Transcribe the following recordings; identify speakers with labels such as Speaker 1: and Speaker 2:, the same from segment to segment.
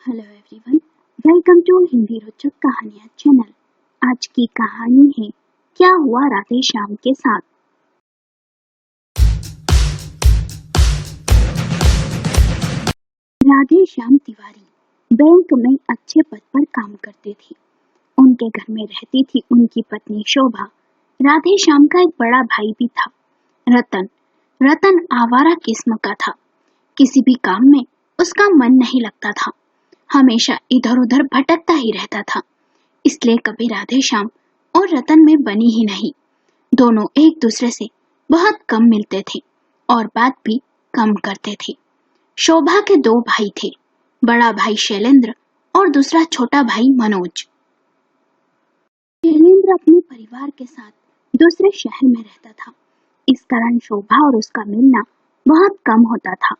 Speaker 1: Hello everyone, welcome to Hindi Rochak Kahaniyan channel. आज की कहानी है क्या हुआ राधे श्याम के साथ। राधे श्याम तिवारी बैंक में अच्छे पद पर काम करते थे। उनके घर में रहती थी उनकी पत्नी शोभा। राधे श्याम का एक बड़ा भाई भी था, रतन। रतन आवारा किस्म का था। किसी भी काम में उसका मन नहीं लगता था, हमेशा इधर उधर भटकता ही रहता था। इसलिए कभी राधे श्याम और रतन में बनी ही नहीं। दोनों एक दूसरे से बहुत कम मिलते थे और बात भी कम करते थे। शोभा के दो भाई थे, बड़ा भाई शैलेंद्र और दूसरा छोटा भाई मनोज। शैलेंद्र अपने परिवार के साथ दूसरे शहर में रहता था, इस कारण शोभा और उसका मिलना बहुत कम होता था।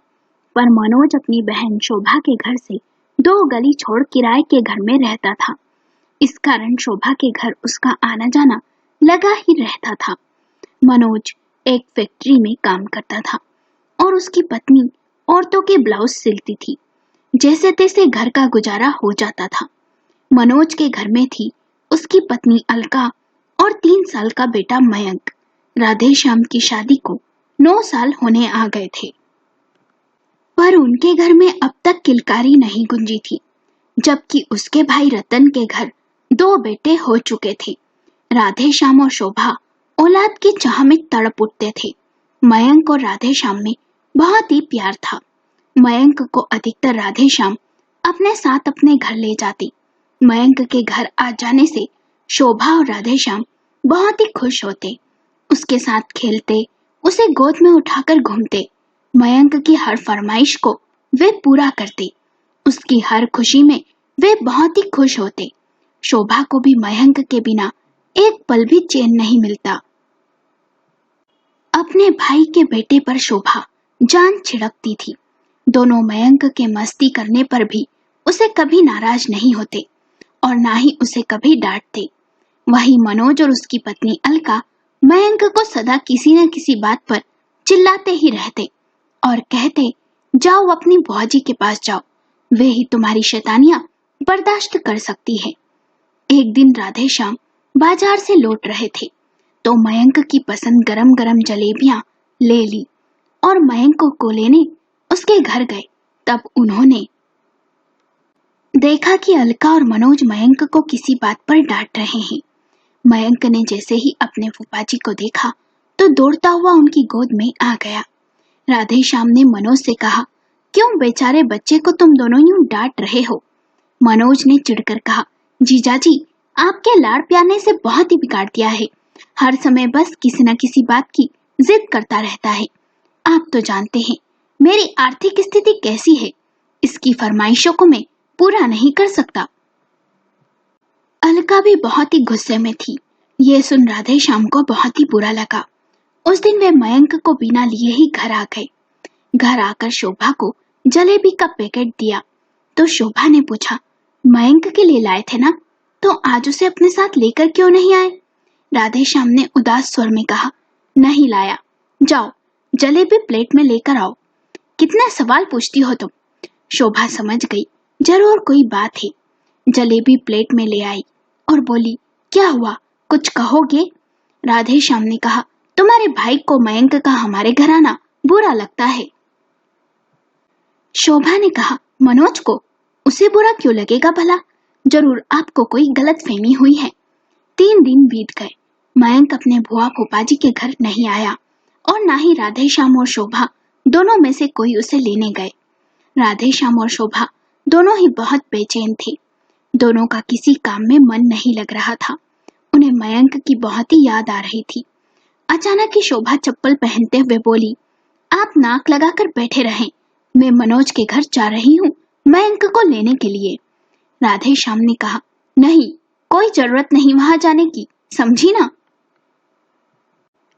Speaker 1: पर मनोज अपनी बहन शोभा के घर से 2 गली छोड़ किराए के घर में रहता था। इस कारण शोभा के घर उसका आना जाना लगा ही रहता था। मनोज एक फैक्ट्री में काम करता था और उसकी पत्नी औरतों के ब्लाउज सिलती थी। जैसे तैसे घर का गुजारा हो जाता था। मनोज के घर में थी उसकी पत्नी अलका और 3 साल का बेटा मयंक। राधे श्याम की शादी को 9 साल होने आ गए थे, पर उनके घर में अब तक किलकारी नहीं गुंजी थी, जबकि उसके भाई रतन के घर 2 बेटे हो चुके थे। राधे श्याम और शोभा औलाद की चाह में तड़प उठते थे। मयंक और राधे श्याम में बहुत ही प्यार था। मयंक को अधिकतर राधे श्याम अपने साथ अपने घर ले जाती। मयंक के घर आ जाने से शोभा और राधे श्याम बहुत ही खुश होते, उसके साथ खेलते, उसे गोद में उठाकर घूमते। मयंक की हर फरमाइश को वे पूरा करते, उसकी हर खुशी में वे बहुत ही खुश होते। शोभा को भी मयंक के बिना एक पल भी चैन नहीं मिलता। अपने भाई के बेटे पर शोभा जान छिड़कती थी। दोनों मयंक के मस्ती करने पर भी उसे कभी नाराज नहीं होते और ना ही उसे कभी डांटते। वही मनोज और उसकी पत्नी अलका मयंक को सदा किसी न किसी बात पर चिल्लाते ही रहते और कहते, जाओ अपनी बुआजी के पास जाओ, वे ही तुम्हारी शैतानियां बर्दाश्त कर सकती है। एक दिन राधे श्याम बाजार से लौट रहे थे तो मयंक की पसंद गरम गरम जलेबियां ले ली और मयंक को लेने उसके घर गए। तब उन्होंने देखा कि अलका और मनोज मयंक को किसी बात पर डांट रहे हैं। मयंक ने जैसे ही अपने फूफाजी को देखा तो दौड़ता हुआ उनकी गोद में आ गया। राधे श्याम ने मनोज से कहा, क्यों बेचारे बच्चे को तुम दोनों यूं डांट रहे हो? मनोज ने चिढ़कर कहा, जीजाजी आपके लाड़ प्यार ने इसे बहुत ही बिगाड़ दिया है। हर समय बस किसी न किसी बात की जिद करता रहता है। आप तो जानते हैं मेरी आर्थिक स्थिति कैसी है, इसकी फरमाइशों को मैं पूरा नहीं कर सकता। अलका भी बहुत ही गुस्से में थी। ये सुन राधे श्याम को बहुत ही बुरा लगा। उस दिन वे मयंक को बिना लिए ही घर आ गए। घर आकर शोभा को जलेबी का पैकेट दिया तो शोभा ने पूछा, मयंक के लिए लाए थे ना, तो आज उसे अपने साथ लेकर क्यों नहीं आए? राधे श्याम ने उदास स्वर में कहा, नहीं लाया, जाओ जलेबी प्लेट में लेकर आओ। कितना सवाल पूछती हो तुम। शोभा समझ गई जरूर कोई बात है। जलेबी प्लेट में ले आई और बोली, क्या हुआ, कुछ कहोगे? राधे श्याम ने कहा, तुम्हारे भाई को मयंक का हमारे घर आना बुरा लगता है। शोभा ने कहा, मनोज को? उसे बुरा क्यों लगेगा भला? जरूर आपको कोई गलतफहमी हुई है। 3 दिन बीत गए, मयंक अपने बुआ फूफाजी के घर नहीं आया और ना ही राधे श्याम और शोभा दोनों में से कोई उसे लेने गए। राधे श्याम और शोभा दोनों ही बहुत बेचैन थे। दोनों का किसी काम में मन नहीं लग रहा था। उन्हें मयंक की बहुत ही याद आ रही थी। अचानक ही शोभा चप्पल पहनते हुए बोली, आप नाक लगाकर बैठे रहें, मैं मनोज के घर जा रही हूँ मयंक को लेने के लिए। राधे श्याम ने कहा, नहीं, कोई जरूरत नहीं वहां जाने की, समझी ना?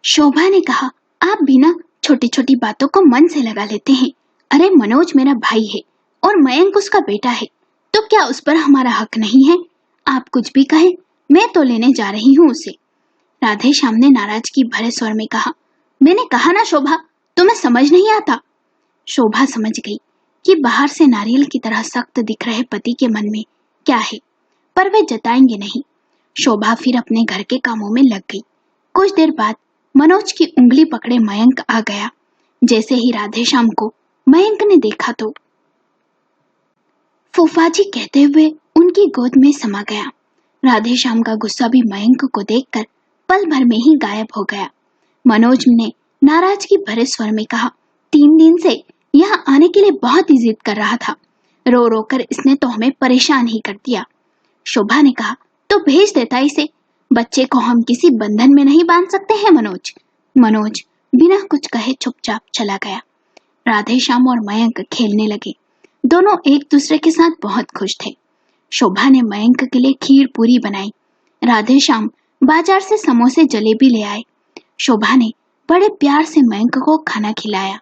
Speaker 1: शोभा ने कहा, आप भी ना छोटी छोटी बातों को मन से लगा लेते हैं। अरे मनोज मेरा भाई है और मयंक उसका बेटा है, तो क्या उस पर हमारा हक नहीं है? आप कुछ भी कहें, मैं तो लेने जा रही हूँ उसे। राधे श्याम ने नाराजगी भरे स्वर में कहा, मैंने कहा ना शोभा, तुम्हें समझ नहीं आता। शोभा समझ गई कि बाहर से नारियल की तरह सख्त दिख रहे पति के मन में क्या है, पर वे जताएंगे नहीं। शोभा फिर अपने घर के कामों में लग गई। कुछ देर बाद मनोज की उंगली पकड़े मयंक आ गया। जैसे ही राधेश्याम को मयंक ने देखा तो फूफाजी कहते हुए उनकी गोद में समा गया। राधेश्याम का गुस्सा भी मयंक को देखकर पल भर में ही गायब हो गया। मनोज ने नाराजगी भरे स्वर में कहा, 3 दिन से यहाँ आने के लिए बहुत ही जिद कर रहा था। रो रो कर इसने तो हमें परेशान ही कर दिया। शोभा ने कहा, तो भेज देता इसे। बच्चे को हम किसी बंधन में नहीं बांध सकते हैं मनोज। मनोज बिना कुछ कहे चुपचाप चला गया। राधेश्याम और मयंक खेलने लगे। दोनों एक दूसरे के साथ बहुत खुश थे। शोभा ने मयंक के लिए खीर पूरी बनाई। राधेश्याम बाजार से समोसे जलेबी ले आए। शोभा ने बड़े प्यार से मयंक को खाना खिलाया।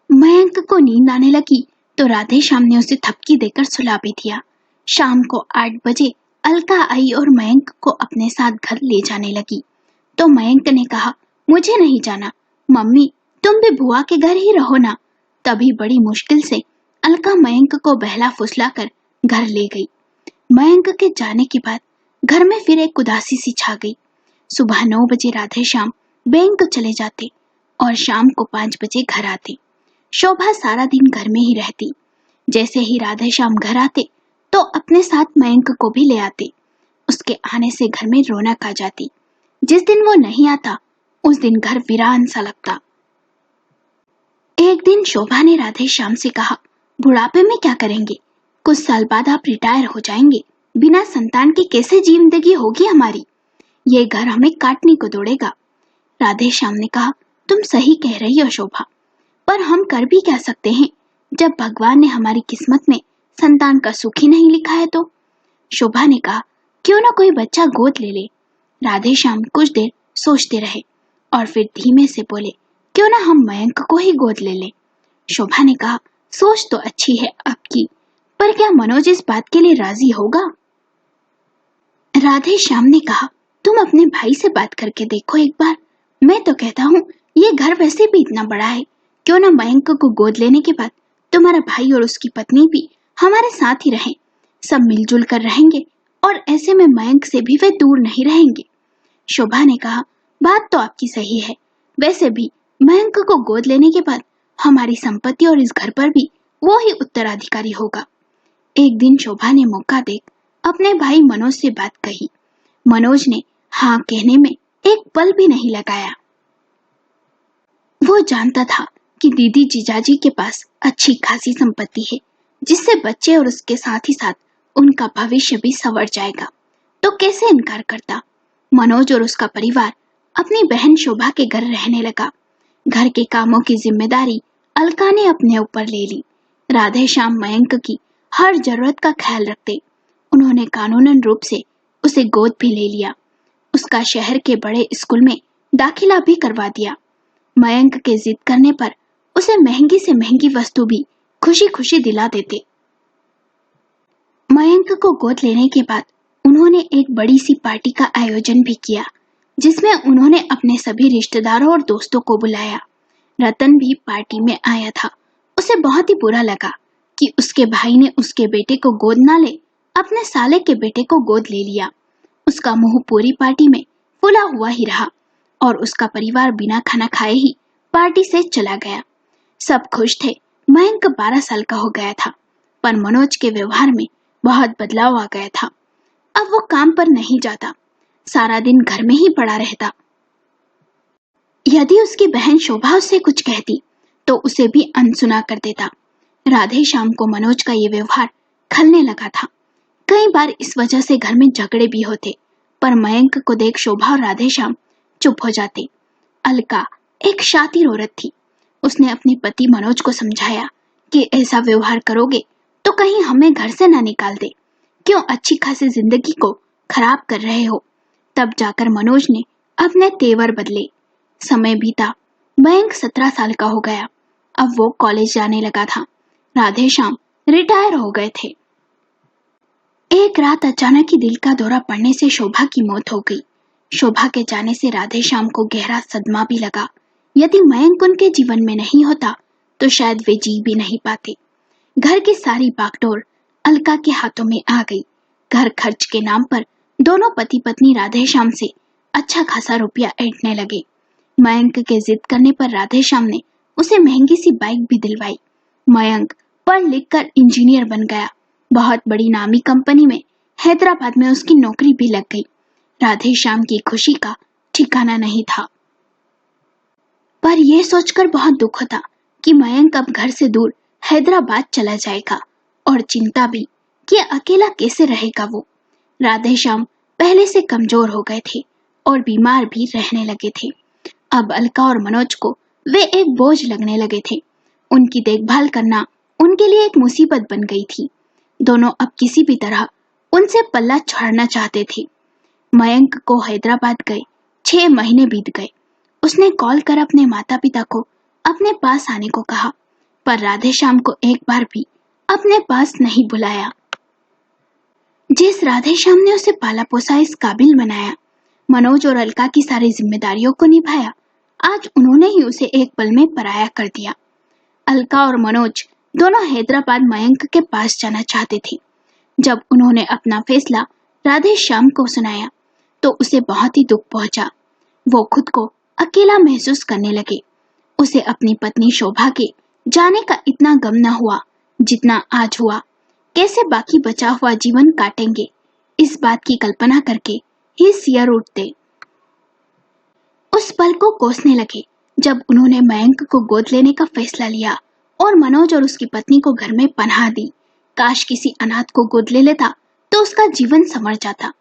Speaker 1: मयंक को नींद आने लगी तो राधेश्याम ने उसे थपकी देकर सुला भी दिया। शाम को 8 बजे अलका आई और मयंक को अपने साथ घर ले जाने लगी। तो मयंक ने कहा, मुझे नहीं जाना, मम्मी तुम भी बुआ के घर ही रहो ना। तभी बड़ी मुश्किल से अलका मयंक को बहला फुसला कर घर ले गई। मयंक के जाने के बाद घर में फिर एक उदासी सी छा गई। सुबह 9 बजे राधेश्याम बैंक चले जाते और शाम को 5 बजे घर आते। शोभा सारा दिन घर में ही रहती। जैसे ही राधेश्याम घर आते तो अपने साथ मयंक को भी ले आते। उसके आने से घर में रौनक आ जाती। जिस दिन वो नहीं आता उस दिन घर वीरान सा लगता। एक दिन शोभा ने राधेश्याम से कहा, बुढ़ापे में क्या करेंगे? कुछ साल बाद आप रिटायर हो जाएंगे। बिना संतान की कैसे जिंदगी होगी हमारी? ये घर हमें काटने को दौड़ेगा। राधेश्याम ने कहा, तुम सही कह रही हो शोभा, पर हम कर भी क्या सकते हैं जब भगवान ने हमारी किस्मत में संतान का सुख ही नहीं लिखा है तो। शोभा ने कहा, क्यों ना कोई बच्चा गोद ले ले। राधेश्याम कुछ देर सोचते रहे और फिर धीमे से बोले, क्यों ना हम मयंक को ही गोद ले ले। शोभा ने कहा, सोच तो अच्छी है आपकी, पर क्या मनोज इस बात के लिए राजी होगा? राधेश्याम ने कहा, तुम अपने भाई से बात करके देखो एक बार। मैं तो कहता हूँ ये घर वैसे भी इतना बड़ा है, क्यों ना मयंक को गोद लेने के बाद तुम्हारा भाई और उसकी पत्नी भी हमारे साथ ही रहें। सब मिलजुल कर रहेंगे और ऐसे में मयंक से भी वे दूर नहीं रहेंगे। शोभा ने कहा, बात तो आपकी सही है, वैसे भी मयंक को गोद लेने के बाद हमारी संपत्ति और इस घर पर भी वो ही उत्तराधिकारी होगा। एक दिन शोभा ने मौका देख अपने भाई मनोज से बात कही। मनोज ने हाँ कहने में एक पल भी नहीं लगाया। वो जानता था कि दीदी जीजाजी के पास अच्छी खासी संपत्ति है, जिससे बच्चे और उसके साथ ही साथ उनका भविष्य भी संवर जाएगा। तो कैसे इनकार करता? मनोज और उसका परिवार अपनी बहन शोभा के घर रहने लगा। घर के कामों की जिम्मेदारी अलका ने अपने ऊपर ले ली। राधेश्याम मयंक की हर जरूरत का ख्याल रखते। उन्होंने कानूनन रूप से उसे गोद भी ले लिया। उसका शहर के बड़े स्कूल में दाखिला भी करवा दिया। मयंक के जिद करने पर उसे महंगी से महंगी वस्तु भी खुशी खुशी दिला देते। मयंक को गोद लेने के बाद उन्होंने एक बड़ी सी पार्टी का आयोजन भी किया, जिसमें उन्होंने अपने सभी रिश्तेदारों और दोस्तों को बुलाया। रतन भी पार्टी में आया था। उसे बहुत ही बुरा लगा कि उसके भाई ने उसके बेटे को गोद ना ले अपने साले के बेटे को गोद ले लिया। उसका मुंह पूरी पार्टी में फुला हुआ ही रहा और उसका परिवार बिना खाना खाए ही पार्टी से चला गया। सब खुश थे। मयंक 12 साल का हो गया था, पर मनोज के व्यवहार में बहुत बदलाव आ गया था। अब वो काम पर नहीं जाता, सारा दिन घर में ही पड़ा रहता। यदि उसकी बहन शोभा उससे कुछ कहती तो उसे भी अनसुना कर देता। राधेश्याम को मनोज का ये व्यवहार खलने लगा था। कई बार इस वजह से घर में झगड़े भी होते, पर मयंक को देख शोभा और राधेश्याम चुप हो जाते। अलका एक शातिर औरत थी। उसने अपने पति मनोज को समझाया कि ऐसा व्यवहार करोगे तो कहीं हमें घर से ना निकाल दे, क्यों अच्छी खासी जिंदगी को खराब कर रहे हो। तब जाकर मनोज ने अपने तेवर बदले। समय बीता। मयंक 17 साल का हो गया। अब वो कॉलेज जाने लगा था। राधेश्याम रिटायर हो गए थे। एक रात अचानक ही दिल का दौरा पड़ने से शोभा की मौत हो गई। शोभा के जाने से राधेश्याम को गहरा सदमा भी लगा। यदि मयंक उनके जीवन में नहीं होता तो शायद वे जी भी नहीं पाते। घर की सारी बागडोर अलका के हाथों में आ गई। घर खर्च के नाम पर दोनों पति पत्नी राधेश्याम से अच्छा खासा रुपया ऐंठने लगे। मयंक के जिद करने पर राधेश्याम ने उसे महंगी सी बाइक भी दिलवाई। मयंक पढ़ लिख कर इंजीनियर बन गया। बहुत बड़ी नामी कंपनी में हैदराबाद में उसकी नौकरी भी लग गई। राधेश्याम की खुशी का ठिकाना नहीं था। पर यह सोचकर बहुत दुख होता कि मयंक अब घर से दूर हैदराबाद चला जाएगा, और चिंता भी कि अकेला कैसे रहेगा वो। राधेश्याम पहले से कमजोर हो गए थे और बीमार भी रहने लगे थे। अब अलका और मनोज को वे एक बोझ लगने लगे थे। उनकी देखभाल करना उनके लिए एक मुसीबत बन गई थी। दोनों अब किसी भी तरह उनसे पल्ला झाड़ना चाहते थे। मयंक को हैदराबाद गए 6 महीने बीत गए। उसने कॉल कर अपने माता पिता को अपने पास आने को कहा, पर राधेश्याम को एक बार भी अपने पास नहीं बुलाया। जिस राधेश्याम ने उसे पाला पोसा इस काबिल बनाया, मनोज और अलका की सारी जिम्मेदारियों को निभाया, आज उन्होंने ही उसे एक पल में पराया कर दिया। अलका और मनोज दोनों हैदराबाद मयंक के पास जाना चाहते थे। जब उन्होंने अपना फैसला राधेश्याम को सुनाया तो उसे बहुत ही दुख पहुंचा। वो खुद को अकेला महसूस करने लगे। उसे अपनी पत्नी शोभा के जाने का इतना गम न हुआ जितना आज हुआ। कैसे बाकी बचा हुआ जीवन काटेंगे, इस बात की कल्पना करके ही सियर उठते। उस पल को कोसने लगे जब उन्होंने मयंक को गोद लेने का फैसला लिया और मनोज और उसकी पत्नी को घर में पनाह दी। काश किसी अनाथ को गोद ले लेता तो उसका जीवन संवर जाता।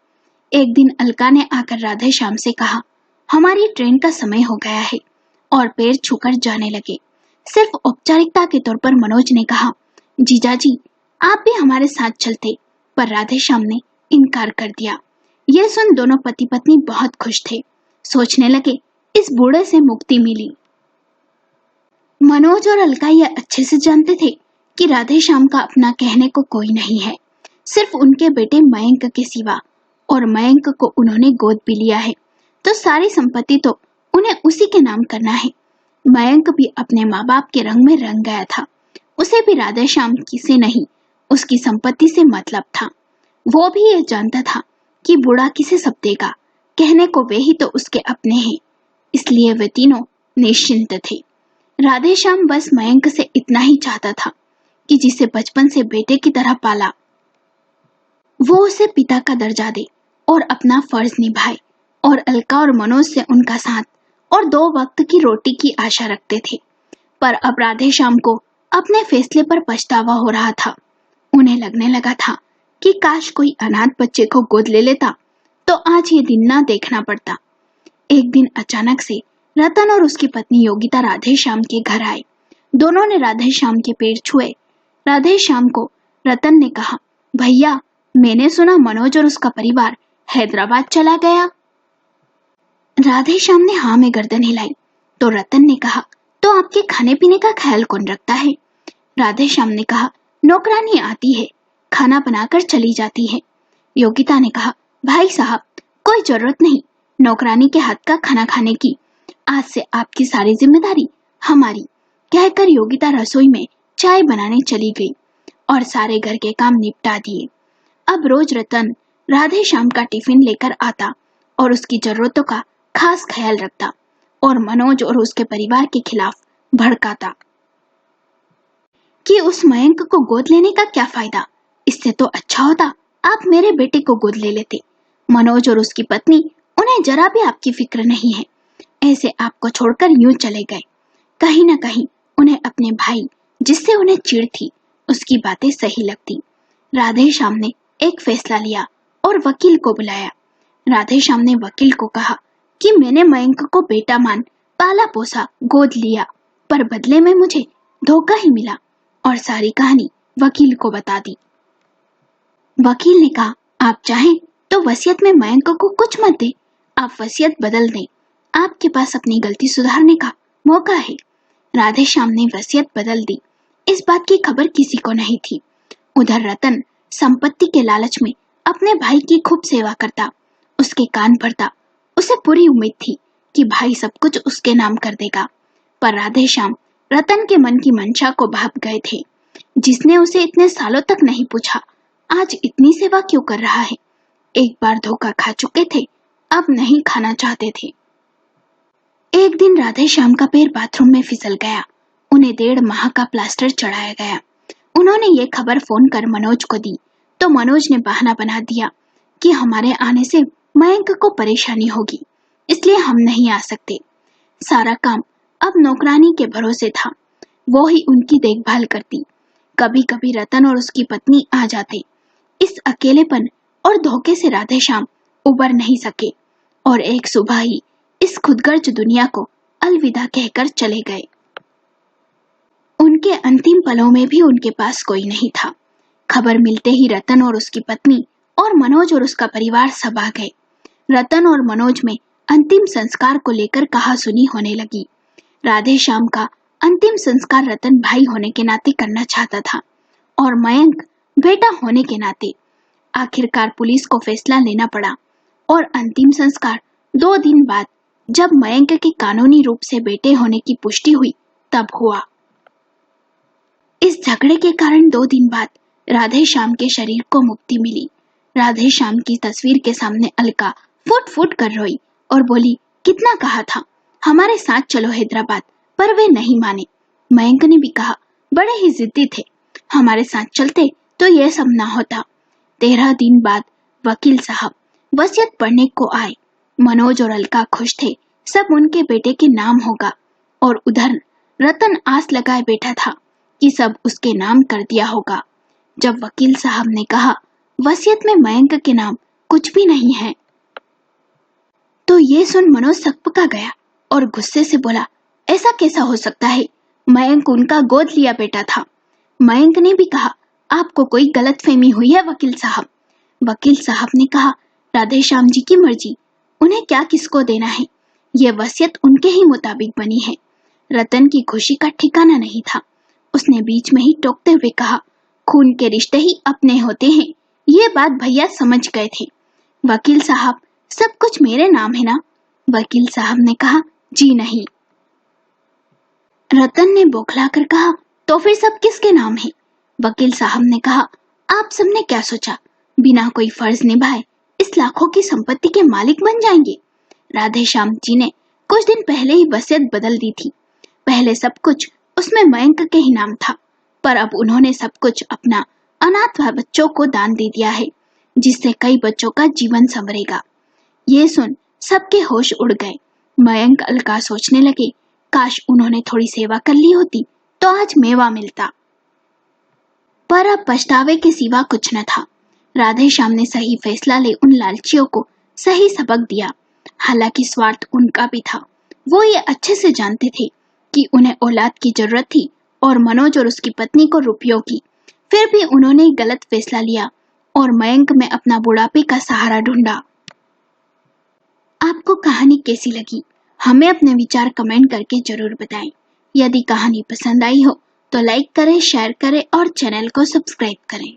Speaker 1: एक दिन अलका ने आकर राधेश्याम से कहा, हमारी ट्रेन का समय हो गया है, और पैर छूकर जाने लगे। सिर्फ औपचारिकता के तौर पर मनोज ने कहा, जीजाजी आप भी हमारे साथ चलते, पर राधेश्याम ने इनकार कर दिया। यह सुन दोनों पति पत्नी बहुत खुश थे। सोचने लगे इस बूढ़े से मुक्ति मिली। मनोज और अलका यह अच्छे से जानते थे कि राधेश्याम का अपना कहने को कोई नहीं है, सिर्फ उनके बेटे मयंक के सिवा, और मयंक को उन्होंने गोद भी लिया है तो सारी संपत्ति तो उन्हें उसी के नाम करना है। मयंक भी अपने माँ बाप के रंग में रंग गया था। उसे भी राधेश्याम से नहीं, उसकी संपत्ति से मतलब था। वो भी ये जानता था कि बूढ़ा किसे सब देगा, कहने को वे ही तो उसके अपने हैं। इसलिए वे तीनों निश्चिंत थे। राधेश्याम बस मयंक से इतना ही चाहता था कि जिसे बचपन से बेटे की तरह पाला, वो उसे पिता का दर्जा दे और अपना फर्ज निभाए। और अलका और मनोज से उनका साथ और 2 वक्त की रोटी की आशा रखते थे। पर अब राधेश्याम को अपने फैसले पर पछतावा हो रहा था। उन्हें लगने लगा था कि काश कोई अनाथ बच्चे को गोद ले लेता तो आज ये दिन ना देखना पड़ता। एक दिन अचानक से रतन और उसकी पत्नी योगिता राधेश्याम के घर आए। दोनों ने राधेश्याम के पैर छुए। राधेश्याम को रतन ने कहा, भैया मैंने सुना मनोज और उसका परिवार हैदराबाद चला गया। राधेश्याम ने हाँ में गर्दन हिलाई तो रतन ने कहा, तो आपके खाने पीने का ख्याल कौन रखता है? राधेश्याम ने कहा, नौकरानी आती है, खाना बनाकर चली जाती है। योगिता ने कहा, भाई साहब कोई जरूरत नहीं नौकरानी के हाथ का खाना खाने की, आज से आपकी सारी जिम्मेदारी हमारी। कहकर योगिता रसोई में चाय बनाने चली गई और सारे घर के काम निपटा दिए। अब रोज रतन राधेश्याम का टिफिन लेकर आता और उसकी जरूरतों का खास ख्याल रखता और मनोज और उसके परिवार के खिलाफ भड़काता कि उस मयंक को गोद लेने का क्या फायदा, इससे तो अच्छा होता आप मेरे बेटे को गोद ले लेते। मनोज और उसकी पत्नी, उन्हें जरा भी आपकी फिक्र नहीं है, ऐसे आपको छोड़कर यूं चले गए। कहीं न कहीं उन्हें अपने भाई जिससे उन्हें चिढ़ थी उसकी बातें सही लगती। राधेश्याम ने एक फैसला लिया और वकील को बुलाया। राधेश्याम ने वकील को कहा कि मैंने मयंक को बेटा मान पाला पोसा गोद लिया, पर बदले में मुझे धोखा ही मिला, और सारी कहानी वकील को बता दी। वकील ने कहा, आप चाहें तो वसीयत में मयंक को कुछ मत दे, आप वसीयत बदल दें, आपके पास अपनी गलती सुधारने का मौका है। राधेश्याम ने वसीयत बदल दी। इस बात की खबर किसी को नहीं थी। उधर रतन संपत्ति के लालच में अपने भाई की खूब सेवा करता, उसके कान भरता। उसे पूरी उम्मीद थी कि भाई सब कुछ उसके नाम कर देगा, पर राधेश्याम रतन के मन की मंशा को भाप गए थे। जिसने उसे इतने सालों तक नहीं पूछा, आज इतनी सेवा क्यों कर रहा है। एक बार धोखा खा चुके थे, अब नहीं खाना चाहते थे। एक दिन राधे श्याम का पैर बाथरूम में फिसल गया। उन्हें 1.5 माह का प्लास्टर चढ़ाया गया। उन्होंने ये खबर फोन कर मनोज को दी तो मनोज ने बहाना बना दिया कि हमारे आने से मयंक को परेशानी होगी, इसलिए हम नहीं आ सकते। सारा काम अब नौकरानी के भरोसे था, वो ही उनकी देखभाल करती। कभी कभी रतन और उसकी पत्नी आ जाते। इस अकेलेपन और धोखे से राधे श्याम उबर नहीं सके और एक सुबह ही इस खुदगर्ज दुनिया को अलविदा कहकर चले गए। उनके अंतिम पलों में भी उनके पास कोई नहीं था। खबर मिलते ही रतन और उसकी पत्नी और मनोज और उसका परिवार सब आ गए। रतन और मनोज में अंतिम संस्कार को लेकर कहासुनी होने लगी। राधे श्याम का अंतिम संस्कार रतन भाई होने के नाते करना चाहता था और मयंक बेटा होने के नाते। आखिरकार पुलिस को फैसला लेना पड़ा और अंतिम संस्कार 2 दिन बाद, जब मयंक के कानूनी रूप से बेटे होने की पुष्टि हुई, तब हुआ। इस झगड़े के कारण 2 दिन बाद राधे श्याम के शरीर को मुक्ति मिली। राधे श्याम की तस्वीर के सामने अलका फुट फुट कर रोई और बोली, कितना कहा था हमारे साथ चलो हैदराबाद, पर वे नहीं माने। मयंक ने भी कहा, बड़े ही जिद्दी थे, हमारे साथ चलते तो यह सब ना होता। 13 दिन बाद वकील साहब वसीयत पढ़ने को आए। मनोज और अलका खुश थे, सब उनके बेटे के नाम होगा। और उधर रतन आस लगाए बैठा था कि सब उसके नाम कर दिया होगा। जब वकील साहब ने कहा वसीयत में मयंक के नाम कुछ भी नहीं है, तो ये सुन मनोज सकपका गया और गुस्से से बोला, ऐसा कैसा हो सकता है, मयंक उनका गोद लिया बेटा था। मयंक ने भी कहा, आपको कोई गलतफहमी हुई है वकील साहब। वकील साहब ने कहा, राधे श्याम जी की मर्जी, उन्हें क्या किसको देना है, ये वसीयत उनके ही मुताबिक बनी है। रतन की खुशी का ठिकाना नहीं था। उसने बीच में ही टोकते हुए कहा, खून के रिश्ते ही अपने होते हैं, ये बात भैया समझ गए थे। वकील साहब, सब कुछ मेरे नाम है ना? वकील साहब ने कहा, जी नहीं। रतन ने बौखला कर कहा, तो फिर सब किसके नाम है? वकील साहब ने कहा, आप सबने क्या सोचा, बिना कोई फर्ज निभाए इस लाखों की संपत्ति के मालिक बन जाएंगे? राधे श्याम जी ने कुछ दिन पहले ही वसीयत बदल दी थी। पहले सब कुछ उसमें मयंक के ही नाम था, पर अब उन्होंने सब कुछ अपना अनाथ बच्चों को दान दे दिया है, जिससे कई बच्चों का जीवन संवरेगा। ये सुन सबके होश उड़ गए। मयंक अलका सोचने लगे, काश उन्होंने थोड़ी सेवा कर ली होती तो आज मेवा मिलता। पर अब पछतावे के सिवा कुछ न था। राधे श्याम ने सही फैसला ले उन लालचियों को सही सबक दिया। हालांकि स्वार्थ उनका भी था, वो ये अच्छे से जानते थे कि उन्हें औलाद की जरूरत थी और मनोज और उसकी पत्नी को रुपयों की। फिर भी उन्होंने गलत फैसला लिया और मयंक में अपना बुढ़ापे का सहारा ढूंढा। आपको कहानी कैसी लगी, हमें अपने विचार कमेंट करके जरूर बताएं। यदि कहानी पसंद आई हो तो लाइक करें, शेयर करें और चैनल को सब्सक्राइब करें।